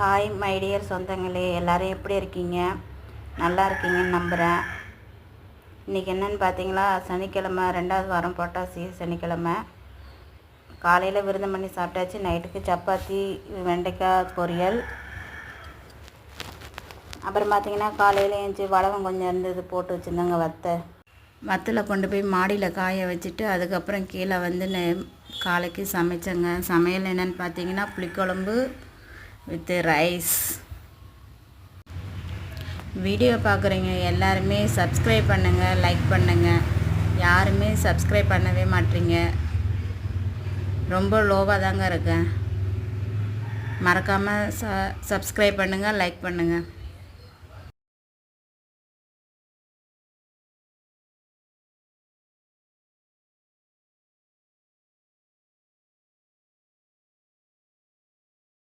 Hi my dear சொந்தங்களே, எல்லோரும் எப்படி இருக்கீங்க? நல்லா இருக்கீங்கன்னு நம்புகிறேன். இன்றைக்கி என்னென்னு பார்த்தீங்களா, சனிக்கிழமை, 2வது வாரம் புரட்டாசி சனிக்கிழமை. காலையில் விருந்தம் பண்ணி சாப்பிட்டாச்சு. நைட்டுக்கு சப்பாத்தி, வெண்டைக்காய் பொரியல். அப்புறம் பார்த்திங்கன்னா காலையில் எழுந்துச்சி வடகம் கொஞ்சம் இருந்தது, போட்டு வச்சுருந்தாங்க வத்தில் கொண்டு போய் மாடியில் காய வச்சுட்டு அதுக்கப்புறம் கீழே வந்து காலைக்கு சமைச்சேங்க. சமையல் என்னென்னு பார்த்தீங்கன்னா புளிக்குழம்பு வித் ரைஸ். வீடியோ பார்க்குறீங்க எல்லாருமே சப்ஸ்கிரைப் பண்ணுங்கள், லைக் பண்ணுங்கள். யாருமே சப்ஸ்கிரைப் பண்ணவே மாட்டீங்க. ரொம்ப லோவாக தாங்க இருக்கேன். மறக்காமல் சப்ஸ்கிரைப் பண்ணுங்கள், லைக் பண்ணுங்கள்.